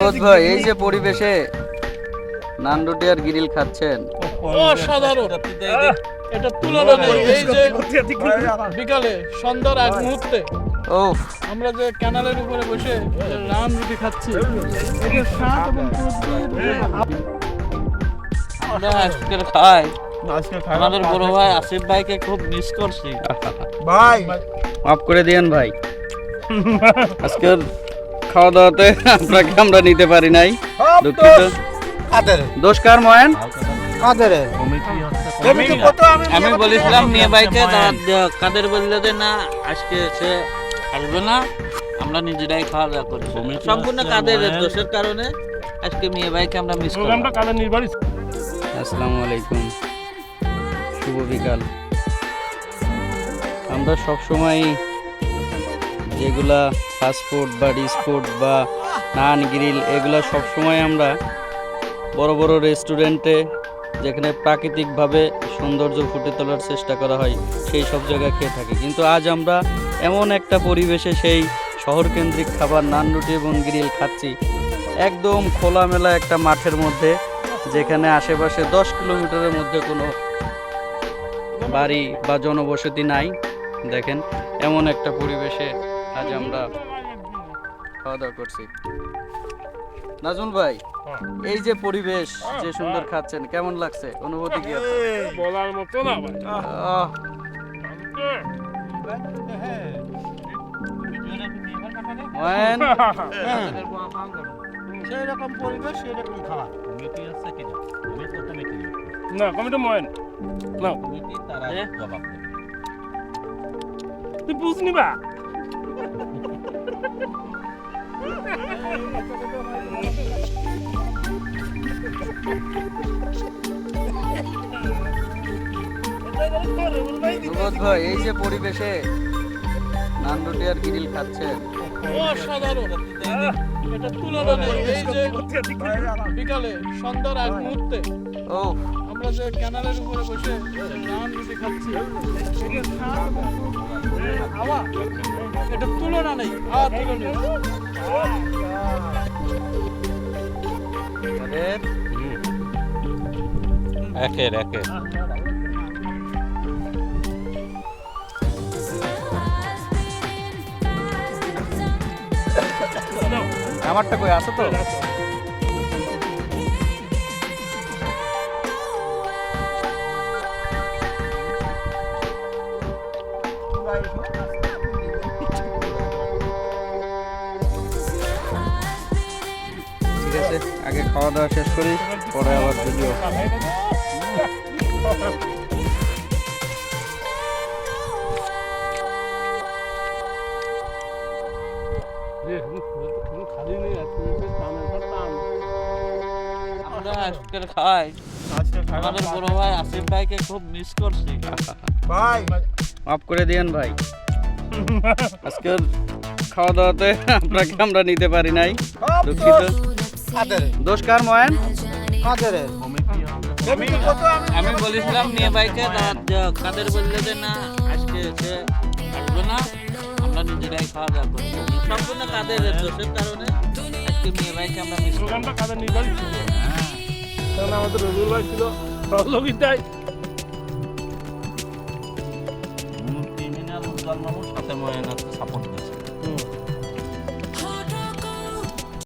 ভাই এই যে পরিবেশে নান রুটি আর গ্রিল খাচ্ছেন, অসাধারণ। এটা তুলনা নেই। এই যে বিকালে সন্ধ্যার আগ মুহূর্তে ওফ আমরা যে ক্যানালের উপরে বসে নান রুটি খাচ্ছি, এটার স্বাদ এবং আমরা আজকের খাই আমাদের বড় ভাই আসিফ ভাইকে খুব মিস করছি ভাই, মাফ করে দিয়েন ভাই। আজকের খাওয়া দাওয়াতে আপনাকে আমরা নিতে পারি নাই, দুঃখিত। দোষ কার ময়েন? আমি বলেছিলাম মেয়ে ভাইকে কাদের বললে যে না আজকে সে আসবে না, আমরা নিজেরাই খাওয়া দাওয়া করছি। সম্পূর্ণ কাদের দোষের কারণে আজকে মেয়ে ভাইকে আমরা মিস করলাম। আসসালামু আলাইকুম, শুভ বিকাল। আমরা সবসময় যেগুলা ফাস্টফুড বা ডিসফুড বা নান গ্রিল এগুলা সবসময় আমরা বড় বড় রেস্টুরেন্টে, যেখানে প্রাকৃতিকভাবে সৌন্দর্য ফুটে তোলার চেষ্টা করা হয়, সেই সব জায়গায় খেয়ে থাকি। কিন্তু আজ আমরা এমন একটা পরিবেশে সেই শহরকেন্দ্রিক খাবার নান রুটি এবং গ্রিল খাচ্ছি, একদম খোলামেলা একটা মাঠের মধ্যে, যেখানে আশেপাশে 10 কিলোমিটারের মধ্যে কোনো বাড়ি বা জনবসতি নাই। দেখেন এমন একটা পরিবেশে আজ আমরা খাওয়া দাওয়া করছি। নাজমুল ভাই, এই যে পরিবেশ, যে সুন্দর খাচ্ছেন, কেমন লাগছে? অনুভূতি কি বলার মতো না ভাই। ময়েন, সেই রকম পরিবেশ, সেই রকম খাওয়া। না কমিটি ময়ন না, তুই বুঝনি বা সুবোধ ভাই, এই যে পরিবেশে নান রুটি আর গ্রিল খাচ্ছেন, অসাধারণ। এটা তুলনা নেই। এই যে বিকালে সন্ধ্যার আগ মুহূর্তে ওফ আমরা যে ক্যানালের উপরে বসে নান রুটি খাচ্ছি, এটার স্বাদ এবং হাওয়া, এটা তুলনা নেই। তুলনা আমাদের একের একের আমারটা কই আছে তো? ঠিক আছে, আগে খাওয়া দাওয়া শেষ করি, পরে আবার ভিডিও। আমরা আজকের খাই আমাদের বড় ভাই আসিফ ভাইকে খুব মিস করছি ভাই, মাফ করে দিয়েন ভাই। আজকের খাওয়া দাওয়াতে আপনাকে আমরা নিতে পারি নাই, দুঃখিত। দোষ কার ময়েন? আমি বলেছিলাম মেয়ে ভাইকে কাদের বললে যে না আজকে সে আসবে না, আমরা নিজেরাই খাওয়া দাওয়া করছি। সম্পূর্ণ কাদের দোষের কারণে আজকে মেয়ে ভাইকে আমরা মিস করলাম। প্রোগ্রামটা কাদের নির্বাচিত ছিল, কারণ আমাদের রবিউল ভাই ছিল সহযোগিতায়। ক্রিমিনাল সাথে ময়না সাপোর্ট